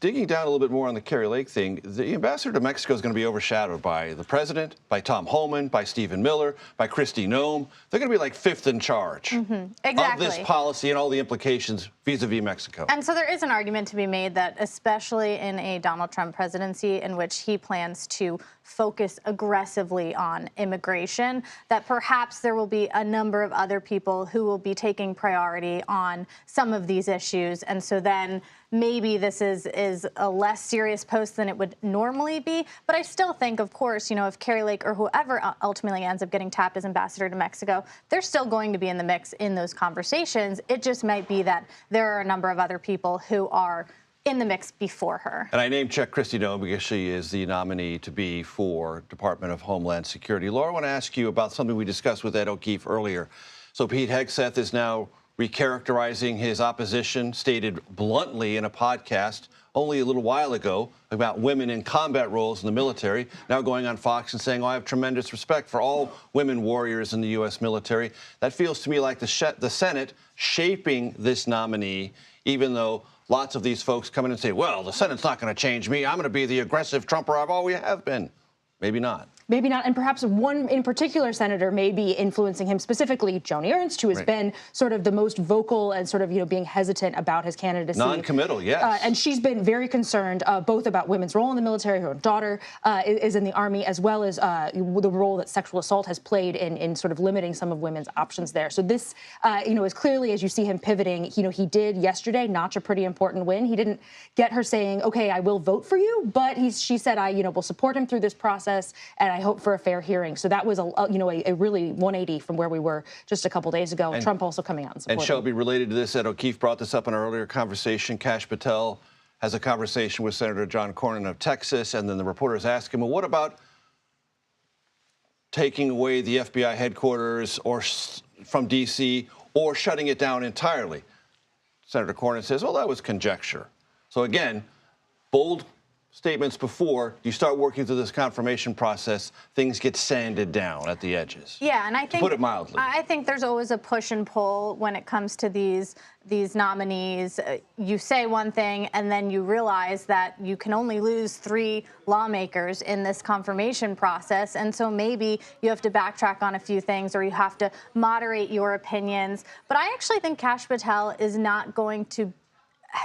digging down a little bit more on the Kari Lake thing, the ambassador to Mexico is going to be overshadowed by the president, by Tom Homan, by Stephen Miller, by Kristi Noem. They're going to be like fifth in charge of this policy and all the implications vis-a-vis Mexico. And so there is an argument to be made that, especially in a Donald Trump presidency in which he plans to focus aggressively on immigration, that perhaps there will be a number of other people who will be taking priority on some of these issues. And so then maybe this is a less serious post than it would normally be. But I still think, of course, if Kari Lake or whoever ultimately ends up getting tapped as ambassador to Mexico, they're still going to be in the mix in those conversations. It just might be that there are a number of other people who are in the mix before her. And I name-check Kristi Noem because she is the nominee to be for Department of Homeland Security. Laura, I want to ask you about something we discussed with Ed O'Keefe earlier. So Pete Hegseth is now recharacterizing his opposition, stated bluntly in a podcast only a little while ago about women in combat roles in the military, now going on Fox and saying, I have tremendous respect for all women warriors in the U.S. military. That feels to me like the Senate shaping this nominee, even though lots of these folks come in and say, well, the Senate's not going to change me. I'm going to be the aggressive Trumper I've always have been. Maybe not. Maybe not. And perhaps one in particular senator may be influencing him, specifically Joni Ernst, who has been sort of the most vocal and sort of, being hesitant about his candidacy. Non-committal, yes. And she's been very concerned both about women's role in the military. Her daughter is in the Army, as well as the role that sexual assault has played in sort of limiting some of women's options there. So this, is clearly, as you see him pivoting, he did yesterday notch a pretty important win. He didn't get her saying, okay, I will vote for you, but she said, I will support him through this process, and I hope for a fair hearing. So that was a really 180 from where we were just a couple days ago. And Trump also coming out and supporting. And Shelby, related to this, Ed O'Keefe brought this up in our earlier conversation. Kash Patel has a conversation with Senator John Cornyn of Texas, and then the reporters ask him, well, what about taking away the FBI headquarters or from D.C. or shutting it down entirely? Senator Cornyn says, well, that was conjecture. So again, bold statements before you start working through this confirmation process, things get sanded down at the edges. Yeah, and I think, to put it mildly, I think there's always a push and pull when it comes to these nominees. You say one thing, and then you realize that you can only lose 3 lawmakers in this confirmation process, and so maybe you have to backtrack on a few things, or you have to moderate your opinions. But I actually think Kash Patel is not going to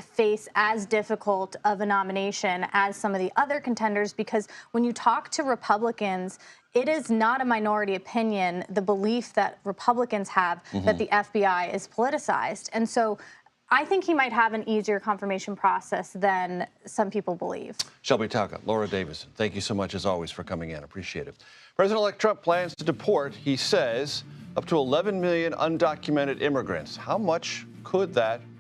face as difficult of a nomination as some of the other contenders, because when you talk to Republicans, it is not a minority opinion, the belief that Republicans have that the FBI is politicized. And so I think he might have an easier confirmation process than some people believe. Shelby Talcott, Laura Davison, thank you so much, as always, for coming in. Appreciate it. President-elect Trump plans to deport, he says, up to 11 million undocumented immigrants. How much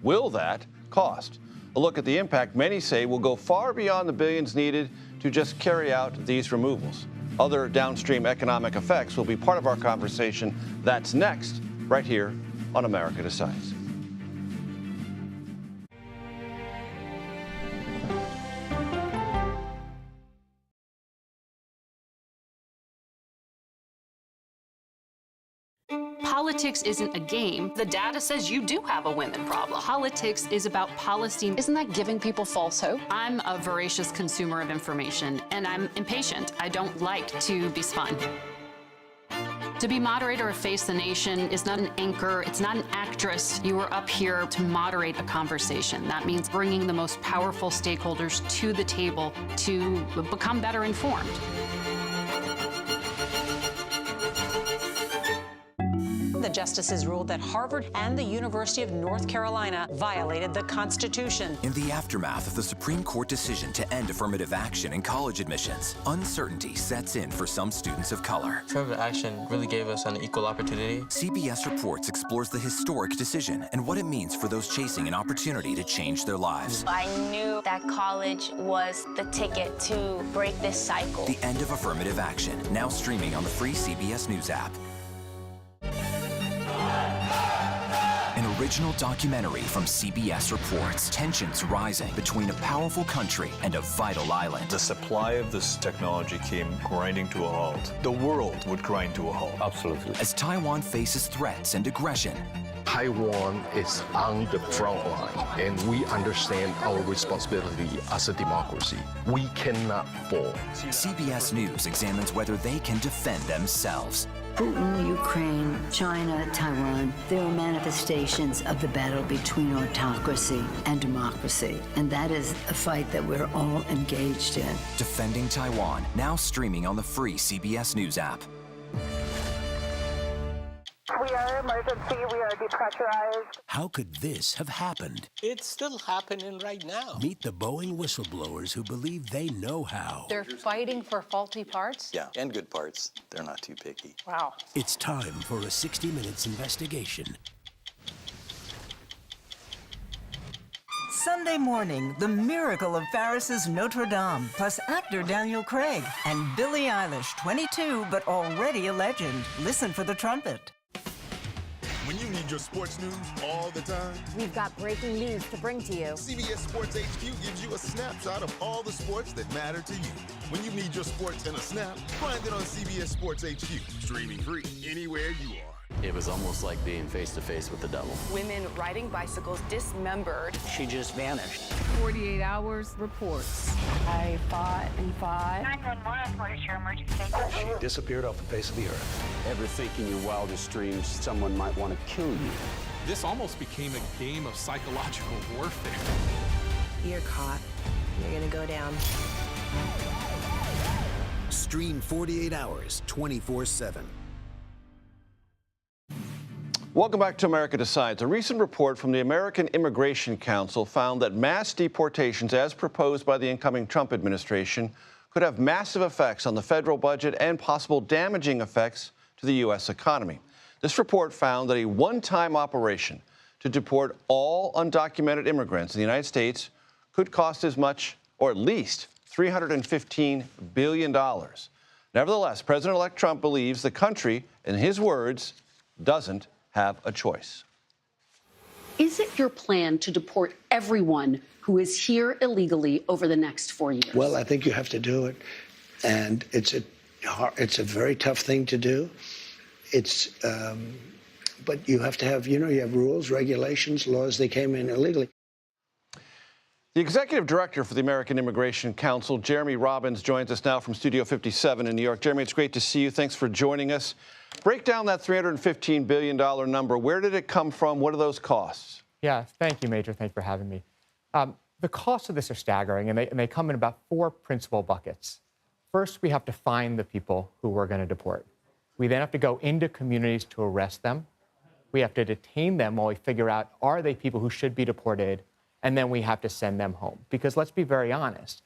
will that cost? A look at the impact many say will go far beyond the billions needed to just carry out these removals. Other downstream economic effects will be part of our conversation. That's next, right here on America Decides. Politics isn't a game. The data says you do have a women problem. Politics is about policy. Isn't that giving people false hope? I'm a voracious consumer of information, and I'm impatient. I don't like to be spun. To be moderator of Face the Nation is not an anchor, it's not an actress. You are up here to moderate a conversation. That means bringing the most powerful stakeholders to the table to become better informed. The justices ruled that Harvard and the University of North Carolina violated the Constitution. In the aftermath of the Supreme Court decision to end affirmative action in college admissions, uncertainty sets in for some students of color. Affirmative action really gave us an equal opportunity. CBS Reports explores the historic decision and what it means for those chasing an opportunity to change their lives. I knew that college was the ticket to break this cycle. The end of affirmative action, now streaming on the free CBS News app. An original documentary from CBS Reports. Tensions rising between a powerful country and a vital island. The supply of this technology came grinding to a halt. The world would grind to a halt. Absolutely. As Taiwan faces threats and aggression. Taiwan is on the front line, and we understand our responsibility as a democracy. We cannot fall. CBS News examines whether they can defend themselves. Putin, Ukraine, China, Taiwan, they are manifestations of the battle between autocracy and democracy. And that is a fight that we're all engaged in. Defending Taiwan, now streaming on the free CBS News app. We are emergency. We are depressurized. How could this have happened? It's still happening right now. Meet the Boeing whistleblowers who believe they know how. They're fighting for faulty parts? Yeah, and good parts. They're not too picky. Wow. It's time for a 60 Minutes investigation. Sunday morning, the miracle of Paris's Notre Dame, plus actor Daniel Craig and Billie Eilish, 22 but already a legend. Listen for the trumpet. When you need your sports news all the time, we've got breaking news to bring to you. CBS Sports HQ gives you a snapshot of all the sports that matter to you. When you need your sports in a snap, find it on CBS Sports HQ, streaming free anywhere you are. It was almost like being face-to-face with the devil. Women riding bicycles dismembered. She just vanished. 48 hours reports. I fought and fought. 911, what is your emergency? She disappeared off the face of the earth. Ever think in your wildest dreams someone might want to kill you? This almost became a game of psychological warfare. You're caught. You're gonna go down. Stream 48 hours, 24/7. Welcome back to America Decides. A recent report from the American Immigration Council found that mass deportations, as proposed by the incoming Trump administration, could have massive effects on the federal budget and possible damaging effects to the U.S. economy. This report found that a one-time operation to deport all undocumented immigrants in the United States could cost as much, or at least, $315 billion. Nevertheless, President-elect Trump believes the country, in his words, doesn't have a choice. Is it your plan to deport everyone who is here illegally over the next 4 years? Well, I think you have to do it, and it's a very tough thing to do. But you have to have, you have rules, regulations, laws. They came in illegally. The executive director for the American Immigration Council, Jeremy Robbins, joins us now from Studio 57 in New York. Jeremy, it's great to see you. Thanks for joining us. Break down that $315 billion number. Where did it come from? What are those costs? Yeah, thank you, Major. Thanks for having me. The costs of this are staggering, and they come in about 4 principal buckets. First, we have to find the people who we're going to deport. We then have to go into communities to arrest them. We have to detain them while we figure out, are they people who should be deported? And then we have to send them home. Because let's be very honest.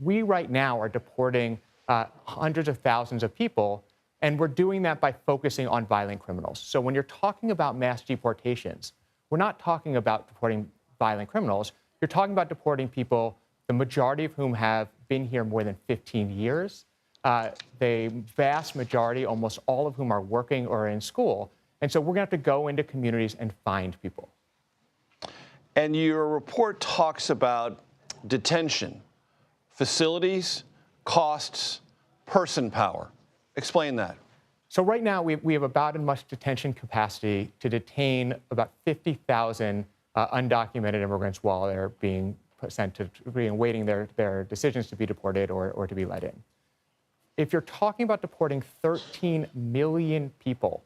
We right now are deporting hundreds of thousands of people, and we're doing that by focusing on violent criminals. So when you're talking about mass deportations, we're not talking about deporting violent criminals. You're talking about deporting people, the majority of whom have been here more than 15 years. The vast majority, almost all of whom are working or in school. And so we're going to have to go into communities and find people. And your report talks about detention, facilities, costs, person power. Explain that. So right now, we have about as much detention capacity to detain about 50,000 undocumented immigrants while they're being sent to, waiting their decisions to be deported or to be let in. If you're talking about deporting 13 million people,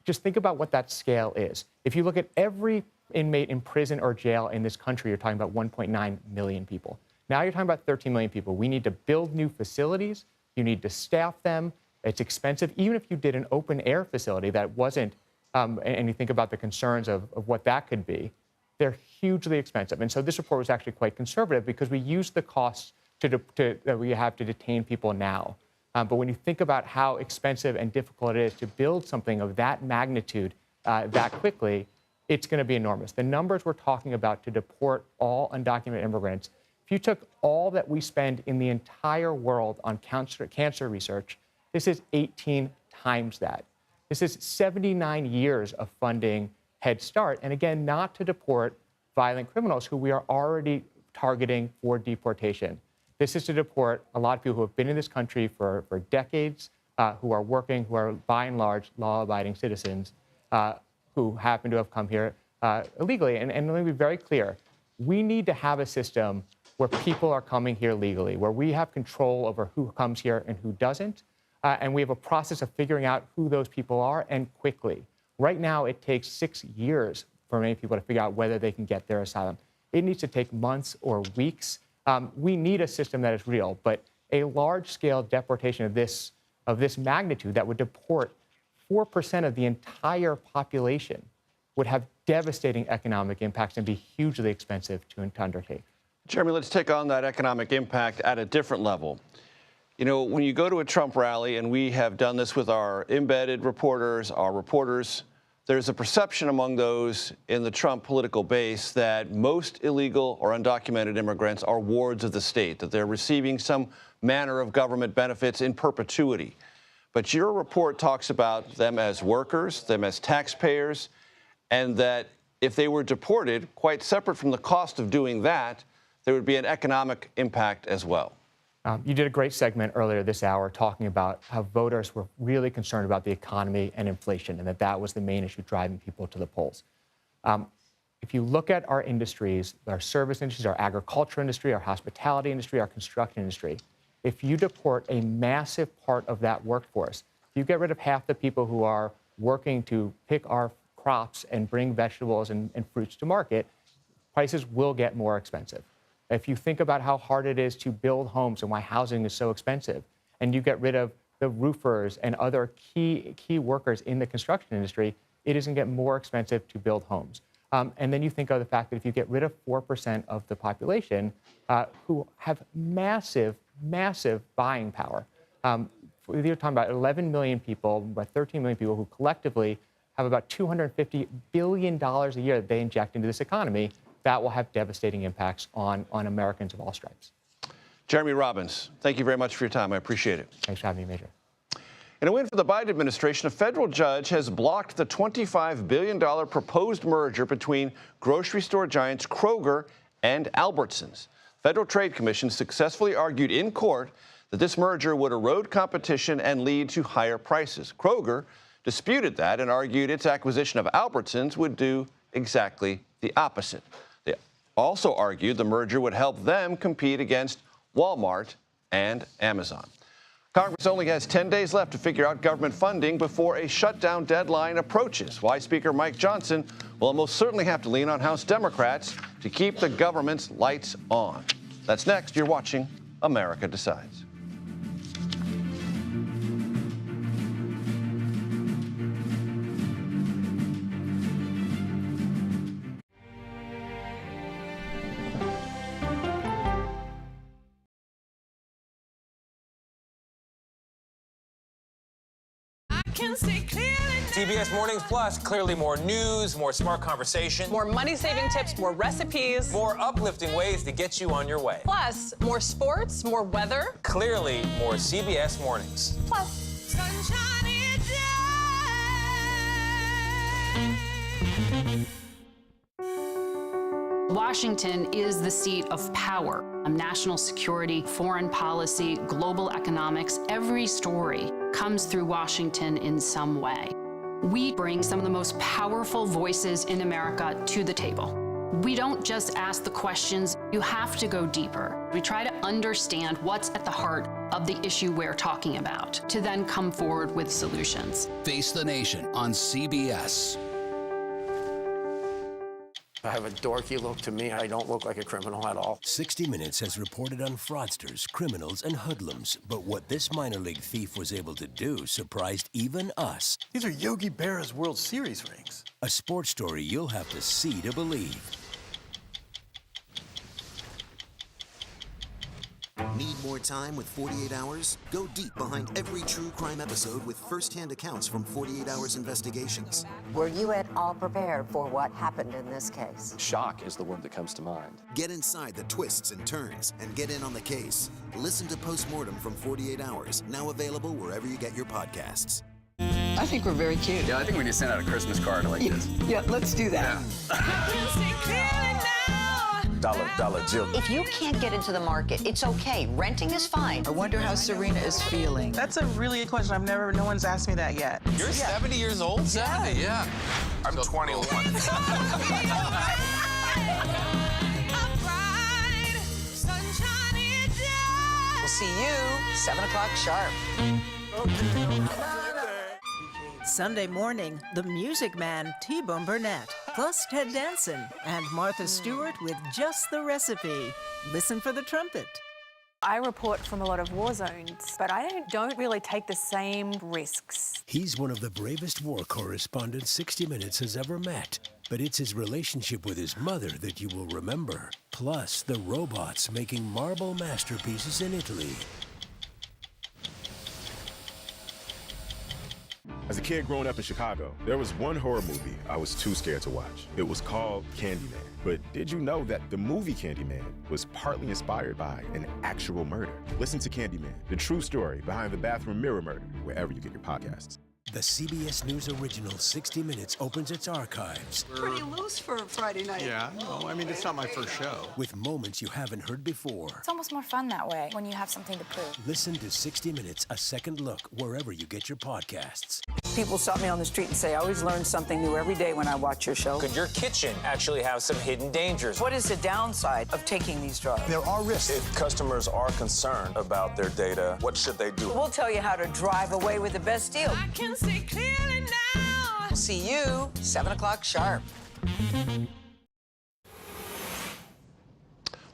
just think about what that scale is. If you look at every inmate in prison or jail in this country, you're talking about 1.9 million people. Now you're talking about 13 million people. We need to build new facilities. You need to staff them. It's expensive. Even if you did an open air facility that wasn't, and you think about the concerns of what that could be, they're hugely expensive. And so this report was actually quite conservative because we used the costs that we have to detain people now. But when you think about how expensive and difficult it is to build something of that magnitude that quickly, it's going to be enormous. The numbers we're talking about to deport all undocumented immigrants, if you took all that we spend in the entire world on cancer research, this is 18 times that. This is 79 years of funding Head Start, and again, not to deport violent criminals who we are already targeting for deportation. This is to deport a lot of people who have been in this country for decades, who are working, who are by and large law-abiding citizens, who happen to have come here illegally. And let me be very clear, we need to have a system where people are coming here legally, where we have control over who comes here and who doesn't. and we have a process of figuring out who those people are, and quickly. Right now, it takes 6 years for many people to figure out whether they can get their asylum. It needs to take months or weeks. We need a system that is real, but a large-scale deportation of this magnitude that would deport 4% of the entire population would have devastating economic impacts and be hugely expensive to undertake. Jeremy, let's take on that economic impact at a different level. You know, when you go to a Trump rally, and we have done this with our embedded reporters, our reporters, there's a perception among those in the Trump political base that most illegal or undocumented immigrants are wards of the state, that they're receiving some manner of government benefits in perpetuity. But your report talks about them as workers, them as taxpayers, and that if they were deported, quite separate from the cost of doing that, there would be an economic impact as well. You did a great segment earlier this hour talking about how voters were really concerned about the economy and inflation, and that was the main issue driving people to the polls. If you look at our industries, our service industries, our agriculture industry, our hospitality industry, our construction industry, if you deport a massive part of that workforce, if you get rid of half the people who are working to pick our crops and bring vegetables and fruits to market, prices will get more expensive. If you think about how hard it is to build homes and why housing is so expensive, and you get rid of the roofers and other key workers in the construction industry, it is going to get more expensive to build homes. And then you think of the fact that if you get rid of 4% of the population who have massive buying power, you're talking about 11 million people, about 13 million people who collectively have about $250 billion a year that they inject into this economy, that will have devastating impacts on Americans of all stripes. Jeremy Robbins, thank you very much for your time. I appreciate it. Thanks for having me, Major. In a win for the Biden administration, a federal judge has blocked the $25 billion proposed merger between grocery store giants Kroger and Albertsons. The Federal Trade Commission successfully argued in court that this merger would erode competition and lead to higher prices. Kroger disputed that and argued its acquisition of Albertsons would do exactly the opposite. They also argued the merger would help them compete against Walmart and Amazon. Congress only has 10 days left to figure out government funding before a shutdown deadline approaches. Why Speaker Mike Johnson will most certainly have to lean on House Democrats to keep the government's lights on. That's next. You're watching America Decides. CBS Mornings Plus, clearly more news, more smart conversation. More money-saving tips, more recipes. More uplifting ways to get you on your way. Plus, more sports, more weather. Clearly, more CBS Mornings. Plus, sunshine day. Washington is the seat of power. National security, foreign policy, global economics, every story comes through Washington in some way. We bring some of the most powerful voices in America to the table. We don't just ask the questions, you have to go deeper. We try to understand what's at the heart of the issue we're talking about, to then come forward with solutions. Face the Nation on CBS. I have a dorky look to me. I don't look like a criminal at all. 60 Minutes has reported on fraudsters, criminals, and hoodlums. But what this minor league thief was able to do surprised even us. These are Yogi Berra's World Series rings. A sports story you'll have to see to believe. Need more time with 48 Hours? Go deep behind every true crime episode with first-hand accounts from 48 Hours Investigations. Were you at all prepared for what happened in this case? Shock is the word that comes to mind. Get inside the twists and turns and get in on the case. Listen to Postmortem from 48 Hours, now available wherever you get your podcasts. I think we're very cute. Yeah, I think we need to send out a Christmas card like this. Yeah, let's do that. Dollar Jill. If you can't get into the market, it's okay. Renting is fine. I wonder how Serena is feeling. That's a really good question. No one's asked me that yet. You're 70 years old? 70, yeah. I'm 21. We'll see you 7 o'clock sharp. Sunday morning, the Music Man, T-Bone Burnett, plus Ted Danson, and Martha Stewart with Just the Recipe. Listen for the trumpet. I report from a lot of war zones, but I don't really take the same risks. He's one of the bravest war correspondents 60 Minutes has ever met. But it's his relationship with his mother that you will remember. Plus, the robots making marble masterpieces in Italy. As a kid growing up in Chicago, there was one horror movie I was too scared to watch. It was called Candyman. But did you know that the movie Candyman was partly inspired by an actual murder? Listen to Candyman, the true story behind the bathroom mirror murder, wherever you get your podcasts. The CBS News original 60 Minutes opens its archives. Pretty loose for a Friday night. Yeah, no, I mean, it's not my first show. With moments you haven't heard before. It's almost more fun that way when you have something to prove. Listen to 60 Minutes, a second look, wherever you get your podcasts. People stop me on the street and say, I always learn something new every day when I watch your show. Could your kitchen actually have some hidden dangers? What is the downside of taking these drugs? There are risks. If customers are concerned about their data, what should they do? We'll tell you how to drive away with the best deal. I can see clearly now. See you, 7 o'clock sharp.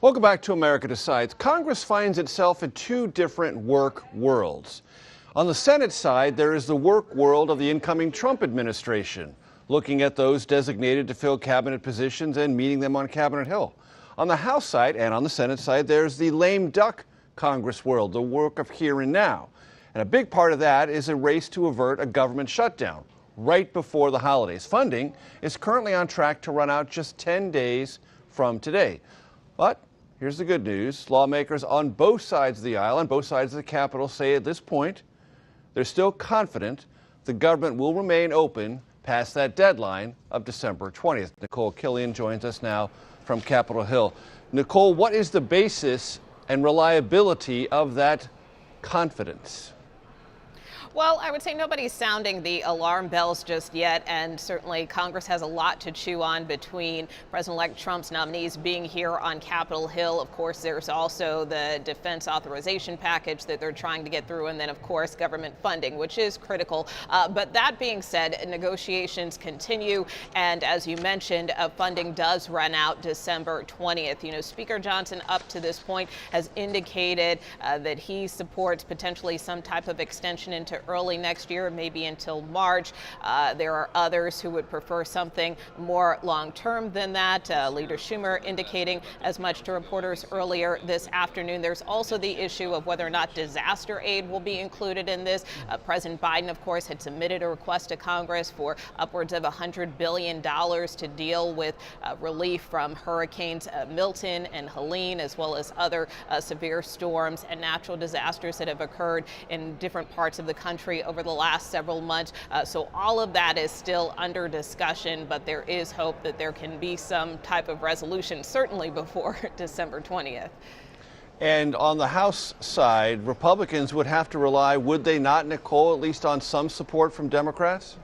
Welcome back to America Decides. Congress finds itself in two different work worlds. On the Senate side, there is the work world of the incoming Trump administration, looking at those designated to fill cabinet positions and meeting them on Capitol Hill. On the House side and on the Senate side, there's the lame duck Congress world, the work of here and now. And a big part of that is a race to avert a government shutdown right before the holidays. Funding is currently on track to run out just 10 days from today. But here's the good news. Lawmakers on both sides of the aisle, on both sides of the Capitol, say at this point they're still confident the government will remain open past that deadline of December 20th. Nicole Killian joins us now from Capitol Hill. Nicole, what is the basis and reliability of that confidence? Well, I would say nobody's sounding the alarm bells just yet, and certainly Congress has a lot to chew on between President-elect Trump's nominees being here on Capitol Hill. Of course, there's also the defense authorization package that they're trying to get through, and then, of course, government funding, which is critical. But that being said, negotiations continue, and as you mentioned, funding does run out December 20th. You know, Speaker Johnson, up to this point, has indicated that he supports potentially some type of extension into early next year, maybe until March. There are others who would prefer something more long-term than that. Leader Schumer indicating as much to reporters earlier this afternoon. There's also the issue of whether or not disaster aid will be included in this. President Biden, of course, had submitted a request to Congress for upwards of $100 billion to deal with relief from hurricanes Milton and Helene, as well as other severe storms and natural disasters that have occurred in different parts of the country over the last several months. So all of that is still under discussion, but there is hope that there can be some type of resolution, certainly before December 20th. And on the House side, Republicans would have to rely, would they not, Nicole, at least on some support from Democrats?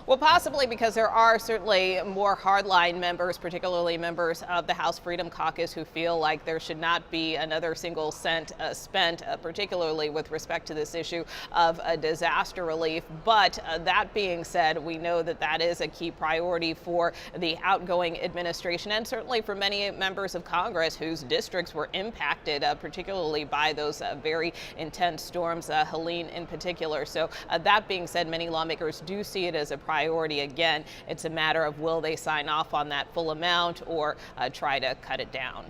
Well, possibly, because there are certainly more hardline members, particularly members of the House Freedom Caucus, who feel like there should not be another single cent spent, particularly with respect to this issue of disaster relief. But that being said, we know that that is a key priority for the outgoing administration, and certainly for many members of Congress whose districts were impacted, particularly by those very intense storms, Helene in particular. So that being said, many lawmakers do see it as a priority. Again, it's a matter of will they sign off on that full amount or try to cut it down.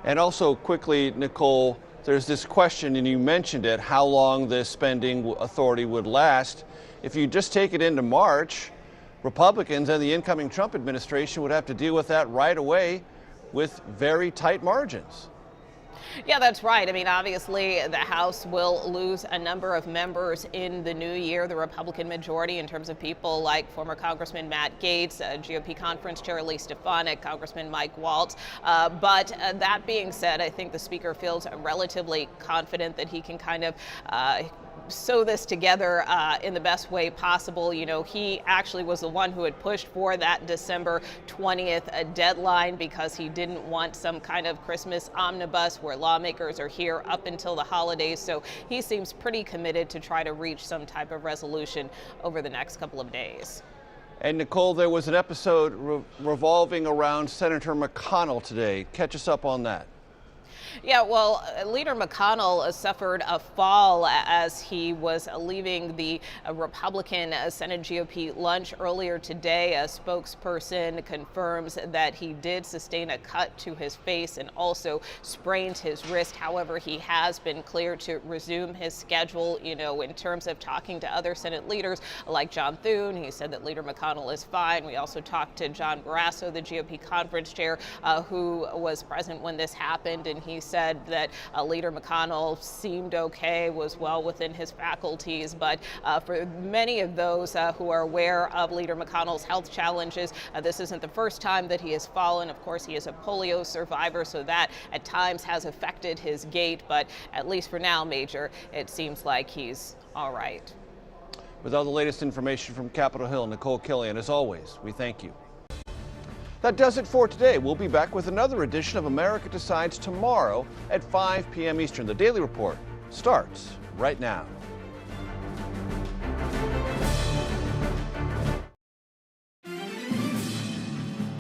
And also quickly, Nicole, there's this question, and you mentioned it, how long this spending authority would last. If you just take it into March, Republicans and the incoming Trump administration would have to deal with that right away with very tight margins. Yeah, that's right. I mean, obviously, the House will lose a number of members in the new year, the Republican majority, in terms of people like former Congressman Matt Gaetz, GOP Conference Chair Lee Stefanik, Congressman Mike Waltz. But that being said, I think the Speaker feels relatively confident that he can kind of sew this together in the best way possible. You know, he actually was the one who had pushed for that December 20th deadline because he didn't want some kind of Christmas omnibus where lawmakers are here up until the holidays. So he seems pretty committed to try to reach some type of resolution over the next couple of days. And Nicole, there was an episode revolving around Senator McConnell today. Catch us up on that. Yeah, well, Leader McConnell suffered a fall as he was leaving the Republican Senate GOP lunch earlier today. A spokesperson confirms that he did sustain a cut to his face and also sprained his wrist. However, he has been cleared to resume his schedule, you know, in terms of talking to other Senate leaders like John Thune. He said that Leader McConnell is fine. We also talked to John Barrasso, the GOP conference chair, who was present when this happened, and he said that Leader McConnell seemed okay, was well within his faculties. But for many of those who are aware of Leader McConnell's health challenges, this isn't the first time that he has fallen. Of course, he is a polio survivor, so that at times has affected his gait. But at least for now, Major, it seems like he's all right. With all the latest information from Capitol Hill, Nicole Killian, as always, we thank you. That does it for today. We'll be back with another edition of America Decides tomorrow at 5 p.m. Eastern. The Daily Report starts right now.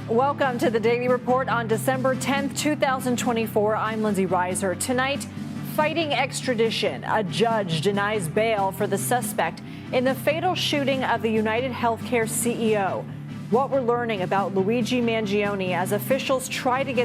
Welcome to the Daily Report on December 10th, 2024. I'm Lindsay Reiser. Tonight, fighting extradition. A judge denies bail for the suspect in the fatal shooting of the UnitedHealthcare CEO. What we're learning about Luigi Mangione as officials try to get the